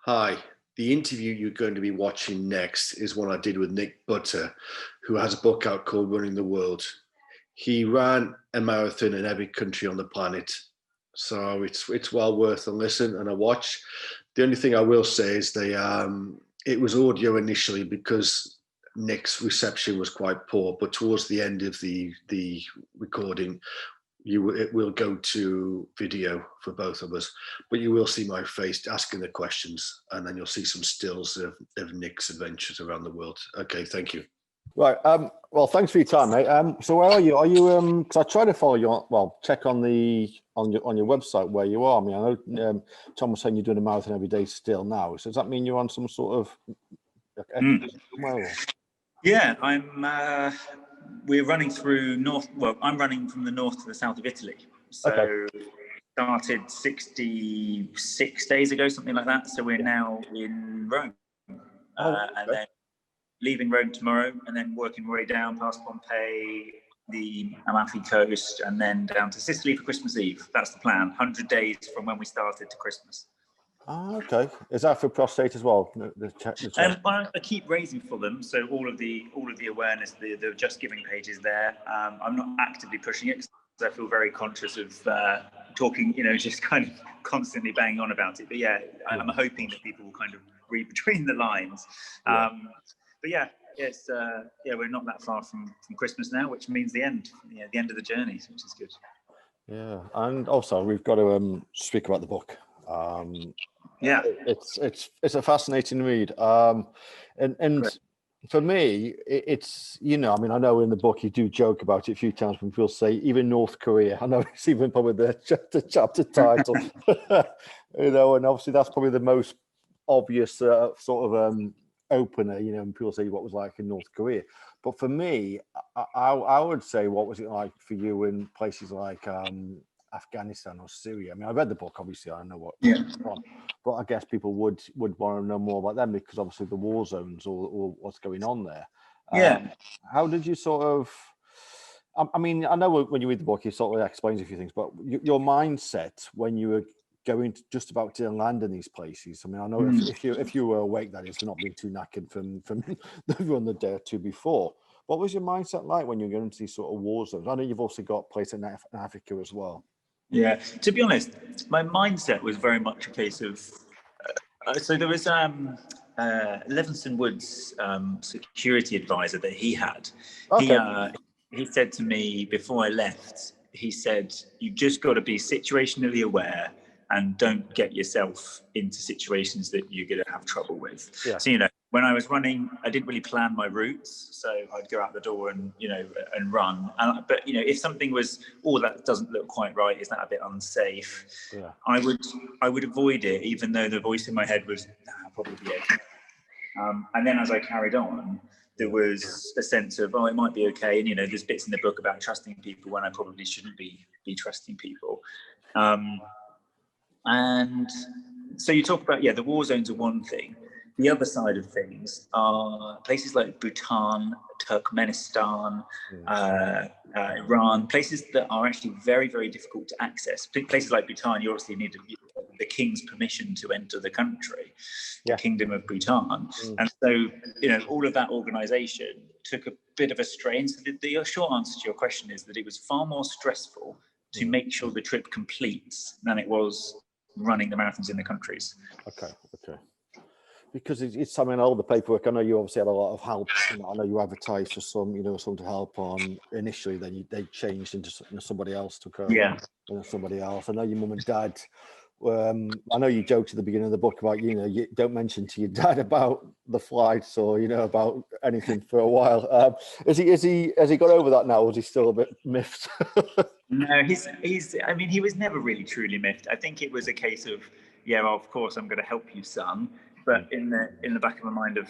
Hi, the interview you're going to be watching next is one I did with Nick Butter, who has a book out called Running the World. He ran a marathon in every country on the planet, so it's well worth a listen and a watch. The only thing I will say is it was audio initially because Nick's reception was quite poor, but towards the end of the recording, it will go to video for both of us, but you will see my face asking the questions, and then you'll see some stills of Nick's adventures around the world. Okay, thank you. Right. Well, thanks for your time, mate. So where are you? Are you? Because I try to follow you. Check on your website where you are. I mean, I know Tom was saying you're doing a marathon every day still now. So does that mean you're on some sort of? Yeah, we're running through north. Well, I'm running from the north to the south of Italy. So started 66 days ago, something like that. So we're now in Rome, and then leaving Rome tomorrow, and then working our way down past Pompeii, the Amalfi Coast, and then down to Sicily for Christmas Eve. That's the plan. 100 days from when we started to Christmas. Oh, okay. Is that for prostate as well? I keep raising for them, so all of the awareness, the Just Giving page is there. I'm not actively pushing it because I feel very conscious of talking, just kind of constantly banging on about it. But yeah, I'm hoping that people will kind of read between the lines. But yeah, it's we're not that far from Christmas now, which means the end of the journey, which is good. Yeah, and also we've got to speak about the book. It's a fascinating read, and for me, it's I mean, I know in the book you do joke about it a few times when people say even North Korea. I know it's even probably the chapter title, and obviously that's probably the most obvious sort of opener, and people say what was like in North Korea. But for me, I would say, what was it like for you in places like Afghanistan or Syria? I mean, I read the book, obviously, I know what from, but I guess people would want to know more about them because obviously the war zones or what's going on there. How did you sort of? I mean, I know when you read the book, it sort of explains a few things, but your mindset when you were going just about to land in these places. I mean, I know if you were awake, that is, for not being too knackered from the run the day or two before. What was your mindset like when you're going to these sort of war zones? I know you've also got places in Africa as well. Yeah, to be honest, my mindset was very much a case of. So there was Levinson Wood's security advisor that he had. Okay. He said to me before I left, he said, "You've just got to be situationally aware and don't get yourself into situations that you're going to have trouble with." Yeah. So, when I was running, I didn't really plan my routes. So I'd go out the door and, and run. But, if something was, that doesn't look quite right, is that a bit unsafe? Yeah. I would avoid it, even though the voice in my head was, I'll probably be okay. And then as I carried on, there was a sense of, it might be okay. And, there's bits in the book about trusting people when I probably shouldn't be trusting people. And so you talk about, the war zones are one thing. The other side of things are places like Bhutan, Turkmenistan, Iran, places that are actually very, very difficult to access. Places like Bhutan, you obviously need the king's permission to enter the country, the Kingdom of Bhutan. And so, all of that organization took a bit of a strain. So the short answer to your question is that it was far more stressful to make sure the trip completes than it was running the marathons in the countries. Okay. Because it's, I mean, all the paperwork, I know you obviously had a lot of help. I know you advertised for some to help on initially, then they changed into somebody else, took over somebody else. I know your mum and dad, I know you joked at the beginning of the book about, you don't mention to your dad about the flights or, about anything for a while. Has he got over that now, or is he still a bit miffed? No, I mean, he was never really truly miffed. I think it was a case of, of course, I'm going to help you, son. But in the back of my mind of,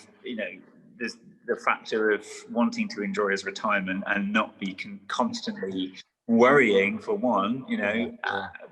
there's the factor of wanting to enjoy his retirement and not be constantly worrying, for one,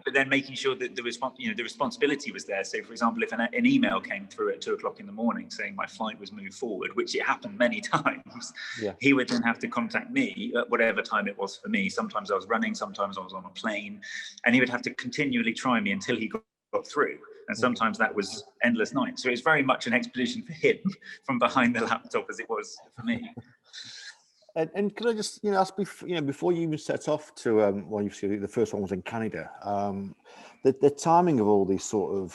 but then making sure that the responsibility was there. So, for example, if an email came through at 2:00 in the morning saying my flight was moved forward, which it happened many times, he would then have to contact me at whatever time it was for me. Sometimes I was running, sometimes I was on a plane, and he would have to continually try me until he got through. And sometimes that was endless nights. So it was very much an expedition for him from behind the laptop as it was for me. And could I just, ask, before you even set off to, well, you see the first one was in Canada, the timing of all these sort of,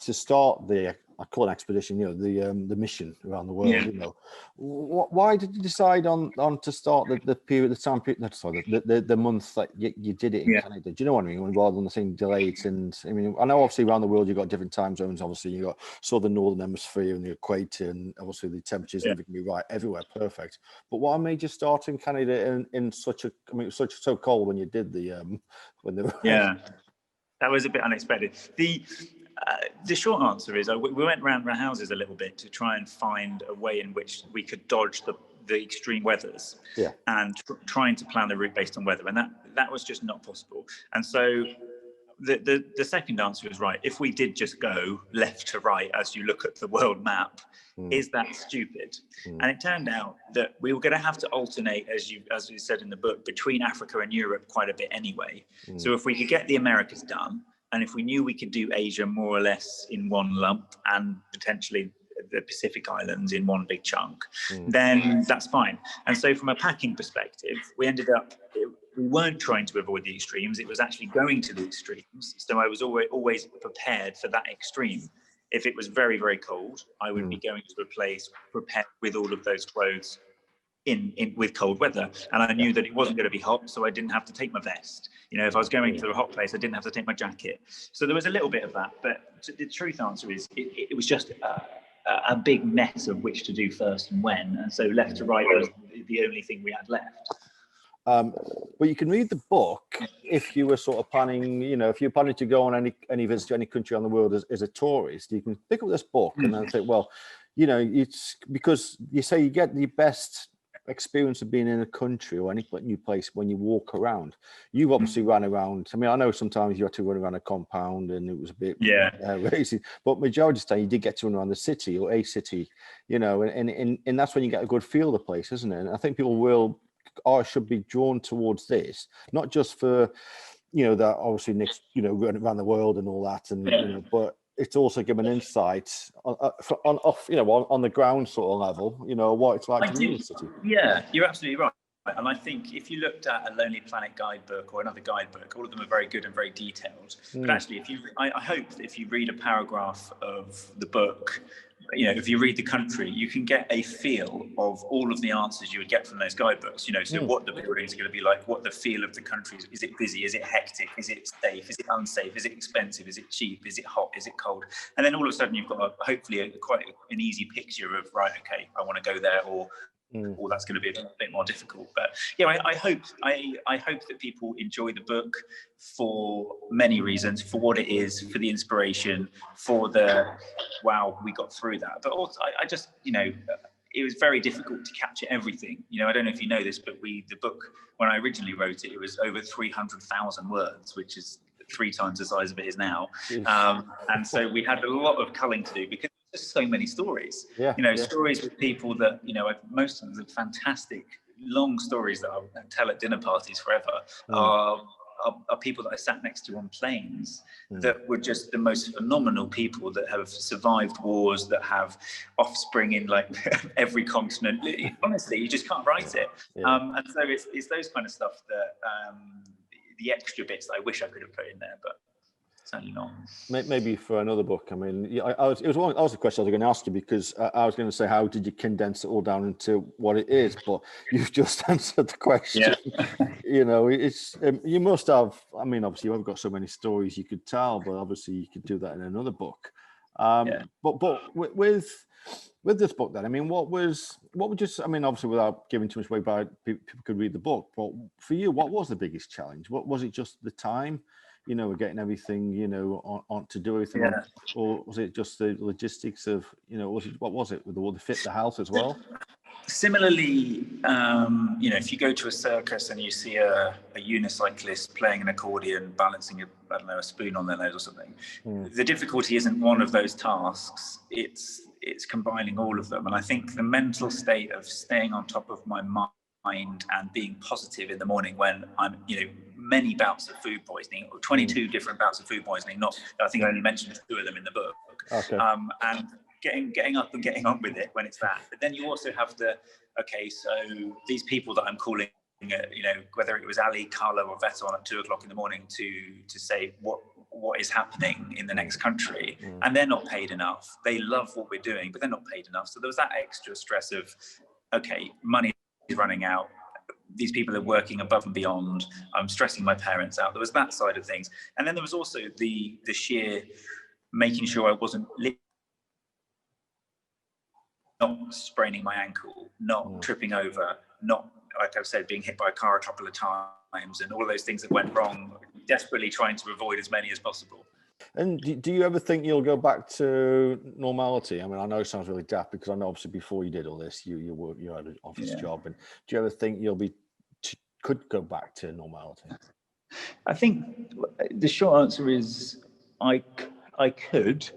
to start the, I call it expedition, the mission around the world, why did you decide on to start the period, the month that you did it in Canada? Do you know what I mean? Rather than the same dates, and I mean, I know obviously around the world you've got different time zones. Obviously you got southern, northern hemisphere and the equator, and obviously the temperatures never can be right everywhere, perfect. But what made you start in Canada in such a, I mean, it was so cold when you did that was a bit unexpected. The short answer is we went around our houses a little bit to try and find a way in which we could dodge the extreme weathers, and trying to plan the route based on weather, and that was just not possible. And so the second answer is right. If we did just go left to right as you look at the world map, is that stupid? And it turned out that we were going to have to alternate, as you said in the book, between Africa and Europe quite a bit anyway. So if we could get the Americas done, and if we knew we could do Asia more or less in one lump, and potentially the Pacific Islands in one big chunk, then that's fine. And so from a packing perspective, we ended up, we weren't trying to avoid the extremes, it was actually going to the extremes. So I was always prepared for that extreme. If it was very, very cold, I would be going to a place prepared with all of those clothes with cold weather, and I knew that it wasn't going to be hot, so I didn't have to take my vest. If I was going to a hot place, I didn't have to take my jacket. So there was a little bit of that, but the truth answer is it was just a big mess of which to do first and when, and so left to right was the only thing we had left. But you can read the book if you were sort of planning, if you're planning to go on any visit to any country on the world as a tourist, you can pick up this book and then think, well, it's because you say you get the best experience of being in a country or any new place when you walk around. You've obviously ran around. I mean, I know sometimes you had to run around a compound and it was a bit racing, but majority of the time you did get to run around the city or a city, and that's when you get a good feel of the place, isn't it? And I think people should be drawn towards this, not just for that obviously Nick's around the world and all that, and but it's also given insight on the ground sort of level, what it's like to be in the city. Yeah, you're absolutely right. And I think if you looked at a Lonely Planet guidebook or another guidebook, all of them are very good and very detailed. But actually, I hope that if you read a paragraph of the book, if you read the country, you can get a feel of all of the answers you would get from those guidebooks. So what the buildings are going to be like, what the feel of the country is. Is it busy? Is it hectic? Is it safe? Is it unsafe? Is it expensive? Is it cheap? Is it hot? Is it cold? And then all of a sudden you've got hopefully quite an easy picture of, right, okay, I want to go there, or that's going to be a bit more difficult. But I hope that people enjoy the book for many reasons, for what it is, for the inspiration, for the wow, we got through that. But also I just it was very difficult to capture everything. I don't know if you know this, but the book, when I originally wrote it, it was over 300,000 words, which is 3 times the size of it is now. And so we had a lot of culling to do because there's so many stories. Stories with people that most of them are fantastic long stories that I'll tell at dinner parties forever. Are people that I sat next to on planes that were just the most phenomenal people that have survived wars, that have offspring in like every continent. Honestly, you just can't write it. And so it's those kind of stuff that the extra bits that I wish I could have put in there, but certainly not. Maybe for another book. I mean, it was a question I was going to ask you, because I was going to say, how did you condense it all down into what it is? But you've just answered the question. It's you must have. I mean, obviously, you've got so many stories you could tell, but obviously, you could do that in another book. But with this book, then, I mean, what would you? I mean, obviously, without giving too much away, but people could read the book. But for you, what was the biggest challenge? What was it? Just the time? Getting everything, on to do everything, or was it just the logistics of, what was it with the fit the house as well? Similarly, if you go to a circus and you see a unicyclist playing an accordion, balancing a spoon on their nose or something, the difficulty isn't one of those tasks. It's combining all of them. And I think the mental state of staying on top of my mind and being positive in the morning when I'm, many bouts of food poisoning, 22 different bouts of food poisoning. I think I only mentioned 2 of them in the book. Okay. And getting up and getting on with it when it's that. But then you also have so these people that I'm calling, whether it was Ali, Carlo, or Vettel at 2 o'clock in the morning to say what is happening in the next country, and they're not paid enough. They love what we're doing, but they're not paid enough. So there was that extra stress of, okay, money is running out. These people are working above and beyond. I'm stressing my parents out. There was that side of things, and then there was also the sheer making sure I wasn't not spraining my ankle, not tripping over, not, like I've said, being hit by a car a couple of times, and all of those things that went wrong, desperately trying to avoid as many as possible. And do you ever think you'll go back to normality? I mean, I know it sounds really daft, because I know obviously before you did all this, you had an office job. And do you ever think could go back to normality? I think the short answer is I could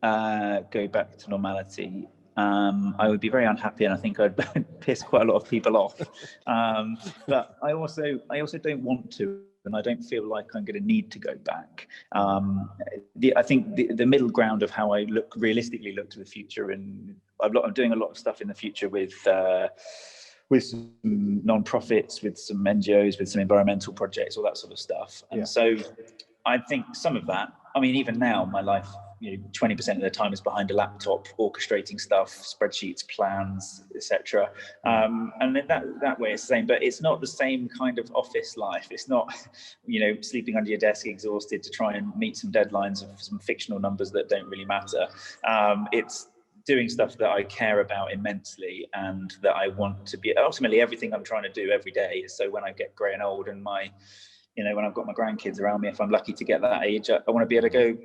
go back to normality. I would be very unhappy, and I think I'd piss quite a lot of people off. But I also don't want to, and I don't feel like I'm going to need to go back. I think the middle ground of how I realistically look to the future, and I'm doing a lot of stuff in the future with some non-profits, with some NGOs, with some environmental projects, all that sort of stuff. And so I think some of that, I mean, even now, my life, 20% of the time is behind a laptop, orchestrating stuff, spreadsheets, plans, etc. And that way it's the same, but it's not the same kind of office life. It's not, sleeping under your desk exhausted to try and meet some deadlines of some fictional numbers that don't really matter. It's doing stuff that I care about immensely, and that I want to be. Ultimately, everything I'm trying to do every day is so when I get grey and old, and when I've got my grandkids around me, if I'm lucky to get that age, I want to be able to go,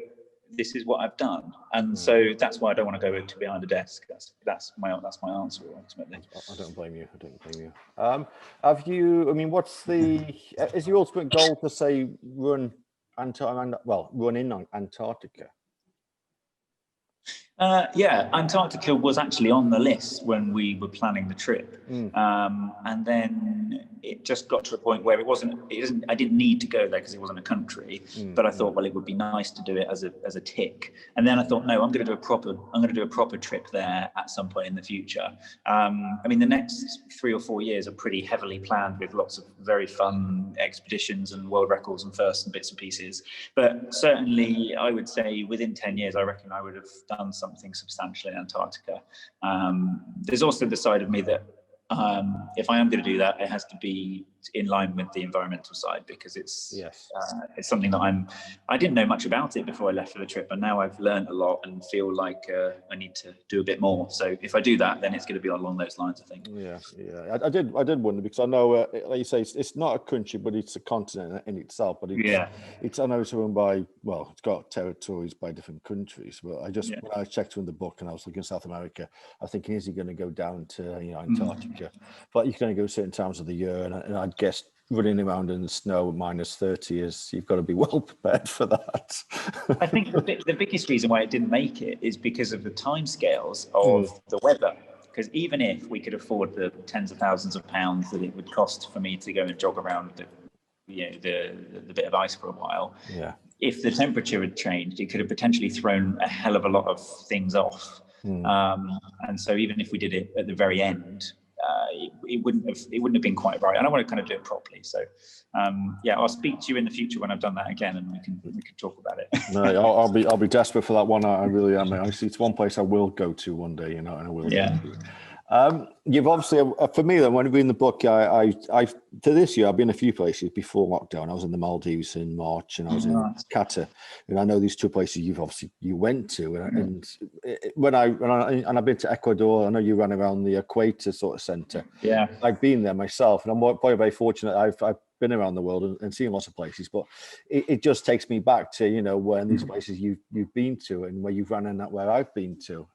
this is what I've done. And so that's why I don't want to go to behind a desk. That's my answer ultimately. I don't blame you. Have you, I mean, is your ultimate goal to say run in Antarctica? Antarctica was actually on the list when we were planning the trip, and then it just got to a point where I didn't need to go there because it wasn't a country, but I thought, well, it would be nice to do it as a tick. And then I thought, no, I'm going to do a proper trip there at some point in the future. I mean, the next 3 or 4 years are pretty heavily planned, with lots of very fun expeditions and world records and firsts and bits and pieces. But certainly, I would say within 10 years, I reckon I would have done something substantial in Antarctica. There's also the side of me that if I am going to do that, it has to be in line with the environmental side, because it's something that I didn't know much about it before I left for the trip, and now I've learned a lot and feel like I need to do a bit more. So if I do that, then it's going to be along those lines, I think. I did wonder, because I know, like you say, it's not a country, but it's a continent in itself. But I know it's owned by, it's got territories by different countries. But when I checked in the book and I was looking at South America, I was thinking, is he going to go down to Antarctica? But you're going to go certain times of the year, and I guess running around in the snow -30 you've got to be well prepared for that. I think the biggest reason why it didn't make it is because of the timescales of the weather. Because even if we could afford the tens of thousands of pounds that it would cost for me to go and jog around the bit of ice for a while, if the temperature had changed, it could have potentially thrown a hell of a lot of things off. And so even if we did it at the very end, it wouldn't have been quite right. And I want to kind of do it properly. So I'll speak to you in the future when I've done that again, and we can talk about it. No, I'll be desperate for that one. I really am. It's one place I will go to one day, and I will. You've obviously, for me then, when I read the book, I to this year I've been a few places before lockdown. I was in the Maldives in March, and I was in Qatar, and I know these 2 places you went to, and I've been to Ecuador. I know you ran around the equator sort of center. I've been there myself, and I'm very, very fortunate. I've been around the world and seen lots of places, but it just takes me back to where in these places you've been to, and where you've run, and where I've been to.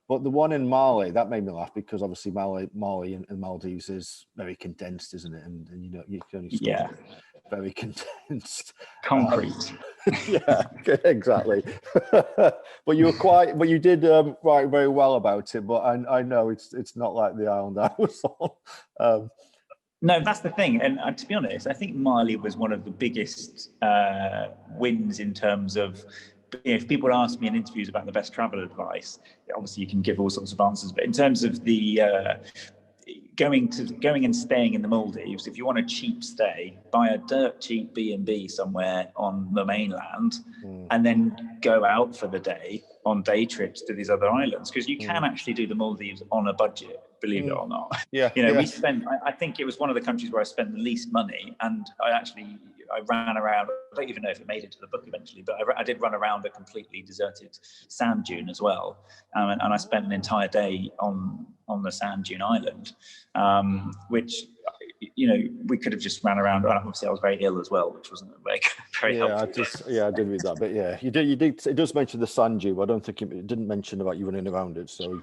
But the one in Mali, that made me laugh because obviously Mali and Maldives is very condensed, isn't it? And you know, you can only stop very condensed. Concrete. Yeah, exactly. But you did write very well about it. But I know it's not like the island I was on. No, that's the thing. And to be honest, I think Mali was one of the biggest wins in terms of, if people ask me in interviews about the best travel advice, obviously you can give all sorts of answers. But in terms of the going and staying in the Maldives, if you want a cheap stay, buy a dirt cheap B&B somewhere on the mainland, and then go out for the day on day trips to these other islands, because you can actually do the Maldives on a budget, believe it or not. Yeah, we spent, I think it was one of the countries where I spent the least money, and I ran around, I don't even know if it made it to the book eventually, but I did run around a completely deserted sand dune as well, and I spent an entire day on the sand dune island, which we could have just ran around. Obviously I was very ill as well, which wasn't very helpful. I did read that, but yeah, you did. It does mention the sand dune, but I don't think it didn't mention about you running around it. So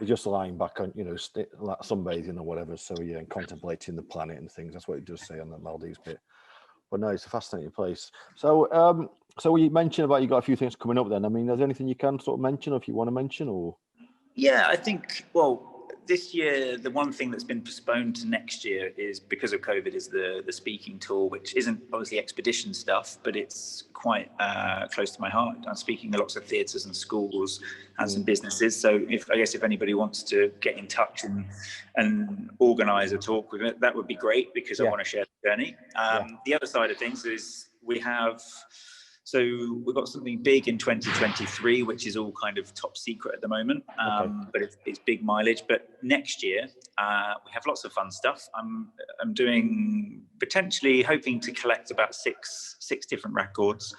you're just lying back on, sunbathing or whatever. So yeah, and contemplating the planet and things. That's what it does say on the Maldives bit. But no, it's a fascinating place. So so you mentioned about you got a few things coming up then. I mean, is there anything you can sort of mention, or if you want to mention, or? Yeah, I think, this year, the one thing that's been postponed to next year is, because of COVID, is the speaking tour, which isn't obviously expedition stuff, but it's quite close to my heart. I'm speaking at lots of theatres and schools and some businesses. So if anybody wants to get in touch and organise a talk with it, that would be great, because I want to share the journey. The other side of things is we've got something big in 2023, which is all kind of top secret at the moment, but it's big mileage. But next year, we have lots of fun stuff. I'm potentially hoping to collect about six different records.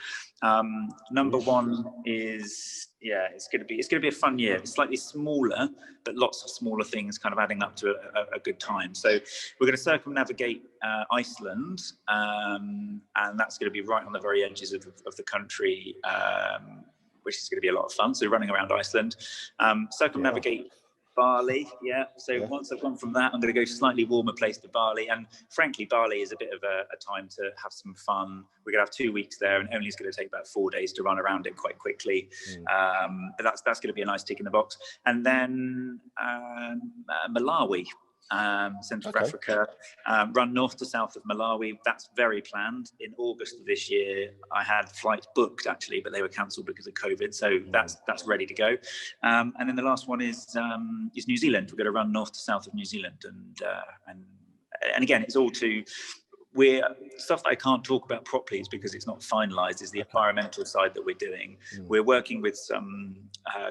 Number one is, it's going to be a fun year. It's slightly smaller, but lots of smaller things kind of adding up to a good time. So we're going to circumnavigate Iceland, and that's going to be right on the very edges of the country, which is going to be a lot of fun. So running around Iceland, circumnavigate Bali, once I've gone from that, I'm going to go slightly warmer place to Bali, and frankly Bali is a bit of a time to have some fun. We're going to have 2 weeks there, and only it's going to take about 4 days to run around it quite quickly, but that's going to be a nice tick in the box. And then Malawi, Central Africa, run north to south of Malawi. That's very planned. In August of this year, I had flights booked actually, but they were cancelled because of COVID. So that's ready to go. And then the last one is New Zealand. We're going to run north to south of New Zealand, and again, it's all stuff that I can't talk about properly is because it's not finalised, is the environmental side that we're doing. We're working with some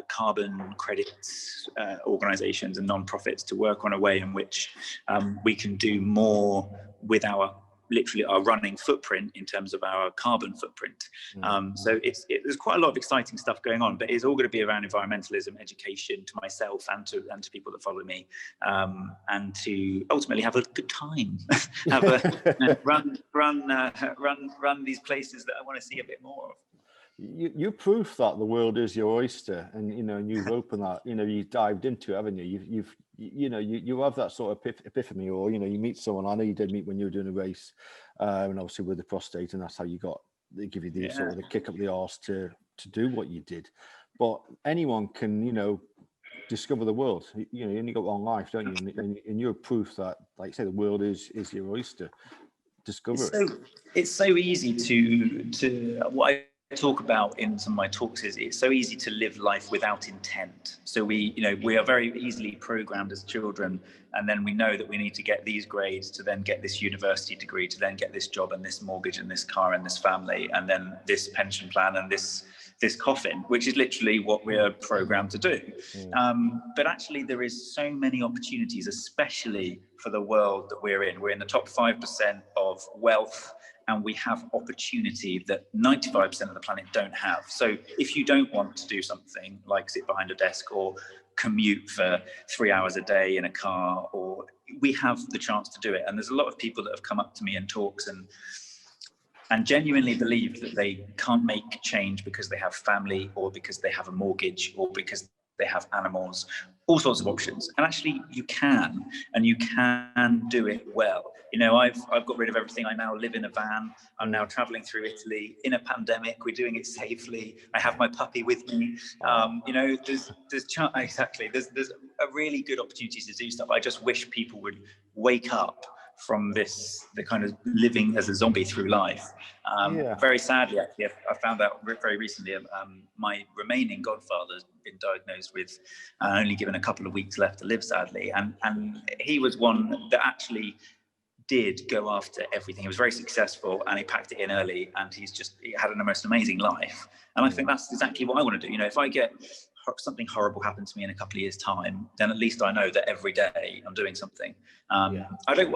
carbon credits organisations and non-profits to work on a way in which we can do more with our running footprint in terms of our carbon footprint. So there's quite a lot of exciting stuff going on, but it's all going to be around environmentalism, education to myself and to people that follow me, and to ultimately have a good time, run these places that I want to see a bit more of. You proof that the world is your oyster, and you've opened that, you dived into it, haven't you? You have that sort of epiphany, or you meet someone. I know you did meet when you were doing a race, and obviously with the prostate, and that's how they give you the sort of the kick up the arse to do what you did. But anyone can discover the world. You only got one life, don't you? And you're proof that, like you say, the world is your oyster. Discover it. It's so easy to what I talk about in some of my talks is it's so easy to live life without intent. So we are very easily programmed as children, and then we know that we need to get these grades to then get this university degree, to then get this job and this mortgage and this car and this family, and then this pension plan and this coffin, which is literally what we're programmed to do. But actually there is so many opportunities, especially for the world that we're in. We're in the top 5% of wealth, and we have opportunity that 95% of the planet don't have. So if you don't want to do something like sit behind a desk or commute for 3 hours a day in a car, or we have the chance to do it. And there's a lot of people that have come up to me in talks and genuinely believe that they can't make change because they have family, or because they have a mortgage, or because they have animals, all sorts of options. And actually you can do it well. You know, I've got rid of everything. I now live in a van. I'm now traveling through Italy in a pandemic. We're doing it safely. I have my puppy with me. You know, there's exactly. There's a really good opportunity to do stuff. I just wish people would wake up from the kind of living as a zombie through life. Very sadly, actually, I found out very recently, my remaining godfather has been diagnosed with only given a couple of weeks left to live, sadly. And he was one that actually did go after everything. He was very successful and he packed it in early, and he had an most amazing life. And I think that's exactly what I want to do. You know, if I get something horrible happen to me in a couple of years' time, then at least I know that every day I'm doing something. I don't,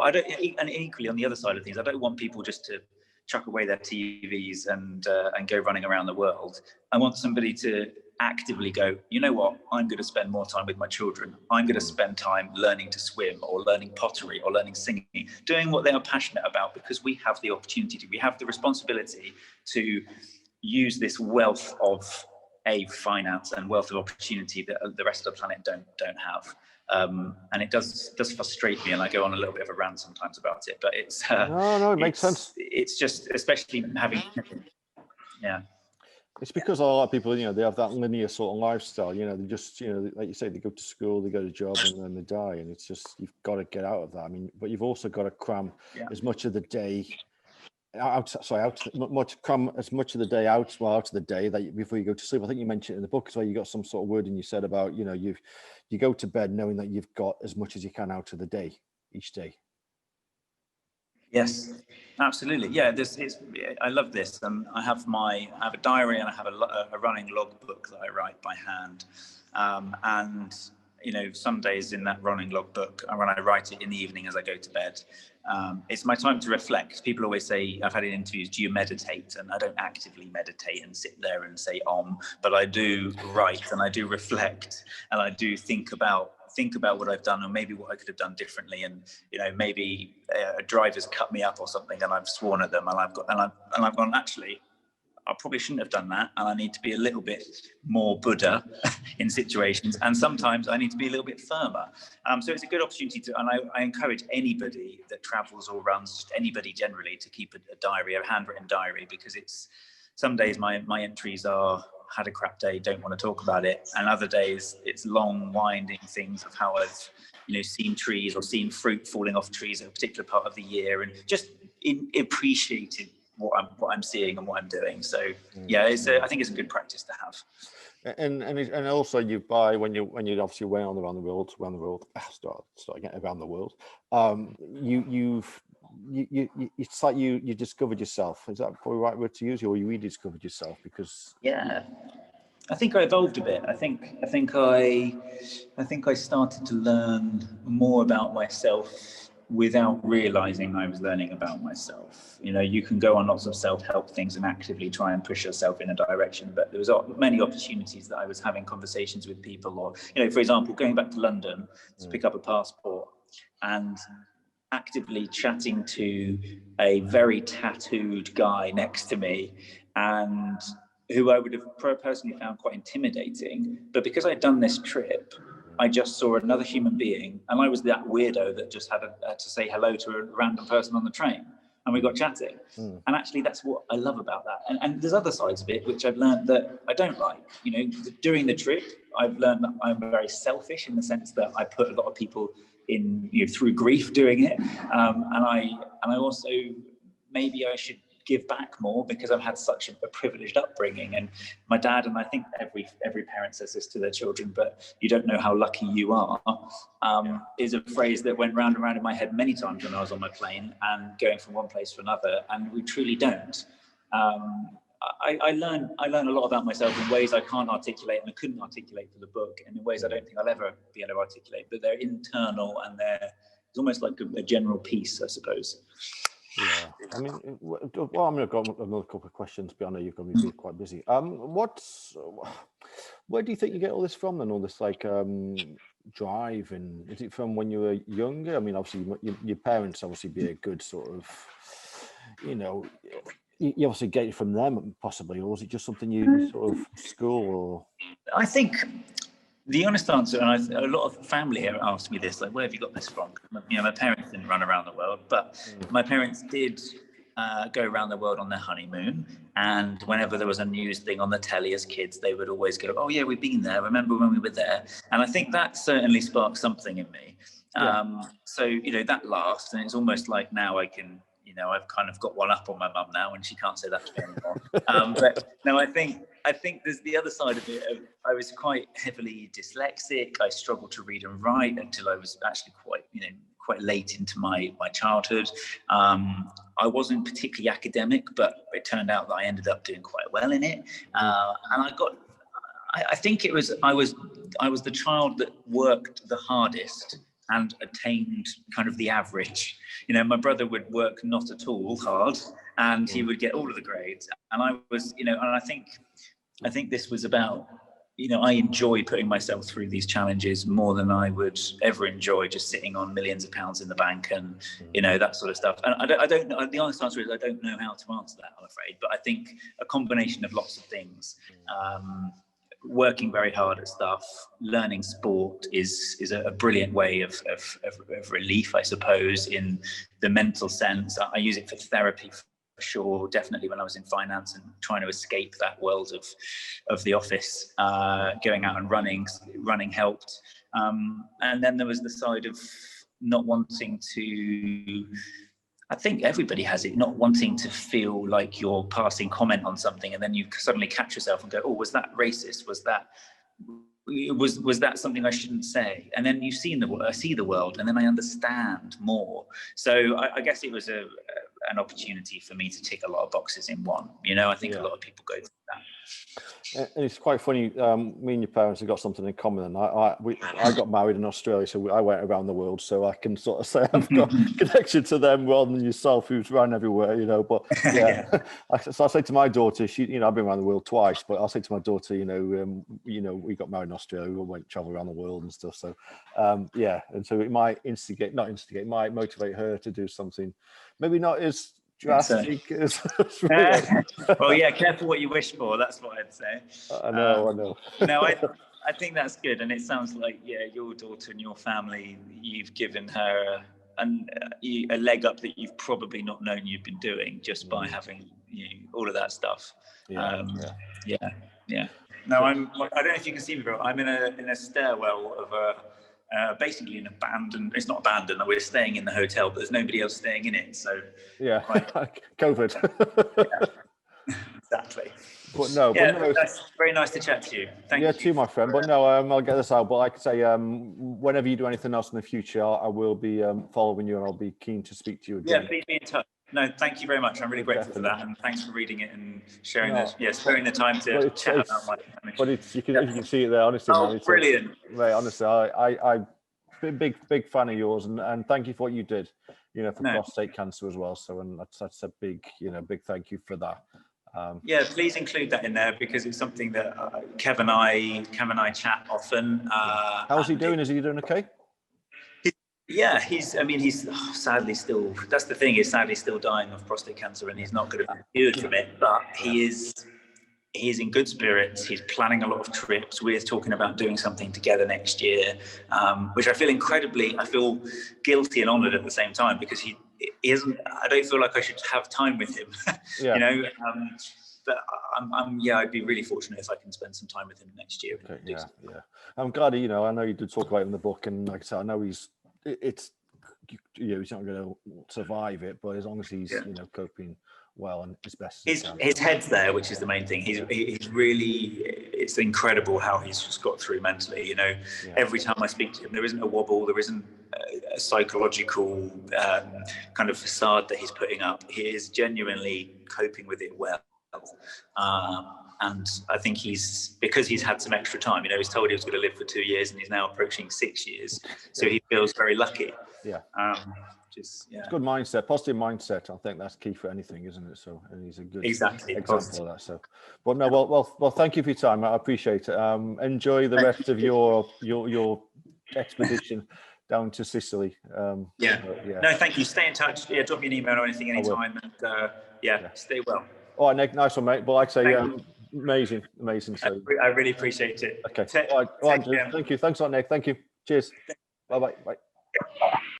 and equally on the other side of things, I don't want people just to chuck away their TVs and go running around the world. I want somebody to actively go, you know what, I'm going to spend more time with my children. I'm going to spend time learning to swim or learning pottery or learning singing, doing what they are passionate about, because we have the opportunity we have the responsibility to use this wealth of finance and wealth of opportunity that the rest of the planet don't have. And it does frustrate me, and I go on a little bit of a rant sometimes about it, but it makes sense. It's just, especially having it's because a lot of people, you know, they have that linear sort of lifestyle. You know, they just, you know, like you say, they go to school, they go to job, and then they die. And it's just, you've got to get out of that. I mean, but you've also got to cram as much of the day cram as much of the day out of the day that before you go to sleep. I think you mentioned in the book as well, you got some sort of wording you said about, you know, you go to bed knowing that you've got as much as you can out of the day each day. Yes, absolutely. Yeah, I love this. I have a diary, and I have a running logbook that I write by hand. And you know, some days in that running logbook, when I write it in the evening as I go to bed, it's my time to reflect. People always say, I've had in interviews, do you meditate? And I don't actively meditate and sit there and say but I do write, and I do reflect, and I do think about what I've done, or maybe what I could have done differently. And you know, maybe a driver's cut me up or something, and I've sworn at them, and I've gone, actually, I probably shouldn't have done that, and I need to be a little bit more Buddha in situations, and sometimes I need to be a little bit firmer. So it's a good opportunity and I encourage anybody that travels or runs, just anybody generally, to keep a diary, a handwritten diary, because some days my entries are, had a crap day, don't want to talk about it, and other days it's long winding things of how I've, you know, seen trees or seen fruit falling off trees at a particular part of the year, and just appreciating what I'm seeing and what I'm doing. So I think it's a good practice to have. And also you buy when you obviously went on around the world, start getting around the world. It's like you discovered yourself. Is that probably the right word to use, or you rediscovered yourself? Because I think I evolved a bit. I think I started to learn more about myself without realizing I was learning about myself. You know, you can go on lots of self-help things and actively try and push yourself in a direction, but there was many opportunities that I was having conversations with people, or, you know, for example, going back to London to pick up a passport and actively chatting to a very tattooed guy next to me, and who I would have personally found quite intimidating, but because I'd done this trip, I just saw another human being, and I was that weirdo that just had to say hello to a random person on the train, and we got chatting. And actually, that's what I love about that. And there's other sides of it which I've learned that I don't like. You know, during the trip, I've learned that I'm very selfish in the sense that I put a lot of people in, you know, through grief doing it, and I also, maybe I should give back more, because I've had such a privileged upbringing. And my dad, and I think every parent says this to their children, but you don't know how lucky you are, is a phrase that went round and round in my head many times when I was on my plane and going from one place to another, and we truly don't. I learn a lot about myself in ways I can't articulate, and I couldn't articulate for the book, and in ways I don't think I'll ever be able to articulate, but they're internal, and it's almost like a general peace, I suppose. Yeah, I mean, well, I'm going to go another couple of questions, but I know you're going to be quite busy. Where do you think you get all this from, and all this like drive? And is it from when you were younger? I mean, obviously, your parents obviously be a good sort of, you know, you obviously get it from them, possibly, or was it just something you sort of school? Or I think The honest answer, and a lot of family here ask me this, like, where have you got this from? My parents didn't run around the world, but my parents did go around the world on their honeymoon. And whenever there was a news thing on the telly as kids, they would always go, oh yeah, we've been there. Remember when we were there? And I think that certainly sparked something in me. So, that lasts, and it's almost like now I can, I've kind of got one up on my mum now, and she can't say that to me anymore. But no, I think there's the other side of it. I was quite heavily dyslexic. I struggled to read and write until I was actually quite late into my childhood. I wasn't particularly academic, but it turned out that I ended up doing quite well in it. And I think I was the child that worked the hardest and attained kind of the average. My brother would work not at all hard, and he would get all of the grades. And I was, and I think this was about, I enjoy putting myself through these challenges more than I would ever enjoy just sitting on millions of pounds in the bank and, that sort of stuff. And I don't know, the honest answer is I don't know how to answer that, I'm afraid. But I think a combination of lots of things, working very hard at stuff, learning sport is a brilliant way of relief, I suppose, in the mental sense. I use it for therapy, for sure, definitely when I was in finance and trying to escape that world of the office. Going out and running helped. And then there was the side of not wanting to, I think everybody has it, not wanting to feel like you're passing comment on something, and then you suddenly catch yourself and go, oh, was that racist? Was that something I shouldn't say? And then I see the world, and then I understand more. So I guess it was an opportunity for me to tick a lot of boxes in one. I think a lot of people go through that. And it's quite funny. Me and your parents have got something in common. And I got married in Australia, so I went around the world. So I can sort of say I've got connection to them rather than yourself, who's ran everywhere. But so I say to my daughter, I've been around the world twice, but I'll say to my daughter, we got married in Australia, we went travel around the world and stuff. So and so it might might motivate her to do something, maybe not as drastic as well, careful what you wish for, that's what I'd say. I know. No, I think that's good, and it sounds like your daughter and your family, you've given her a leg up that you've probably not known you've been doing just by having all of that stuff. No, I don't know if you can see me, bro. I'm in a stairwell of basically an abandoned, it's not abandoned, we're staying in the hotel, but there's nobody else staying in it, so COVID. Exactly. But no, that's very nice to chat to you. Thank you. Too, my friend. But no, I'll get this out. But like I say, whenever you do anything else in the future, I will be following you, and I'll be keen to speak to you again. Please be in touch. No, thank you very much. I'm really grateful for that, and thanks for reading it and sharing sparing the time to chat about my family. But you can see it there, honestly. Oh, man, brilliant! Right, honestly, I'm a big fan of yours, and thank you for what you did, for prostate cancer as well. So, and that's a big thank you for that. Please include that in there, because it's something that Kev and I chat often. How's he doing? Is he doing okay? Yeah, he's sadly still, that's the thing, he's sadly still dying of prostate cancer, and he's not going to be cured from it, but he is in good spirits. He's planning a lot of trips. We're talking about doing something together next year, which I feel guilty and honoured at the same time, because he isn't, I don't feel like I should have time with him, but I'd be really fortunate if I can spend some time with him next year. Okay, I'm glad, I know you did talk about it in the book, and like I said, I know he's not going to survive it, but as long as he's coping well and his best his head's there, which is the main thing. He's really, it's incredible how he's just got through mentally. Every time I speak to him, there isn't a wobble, there isn't a psychological kind of facade that he's putting up. He is genuinely coping with it well. And I think because he's had some extra time, he's told he was going to live for 2 years, and he's now approaching 6 years. So he feels very lucky. It's good mindset, positive mindset. I think that's key for anything, isn't it? So, and he's a good example of that. So, but no, well, thank you for your time. I appreciate it. Enjoy the rest of your expedition down to Sicily. No, thank you. Stay in touch. Drop me an email or anything anytime, and stay well. All right, Nick, nice one, mate. But like I say, Amazing. So I really appreciate it. okay. All right, Andrew, thank you. Thanks a lot, Nick. Thank you. Cheers. Bye.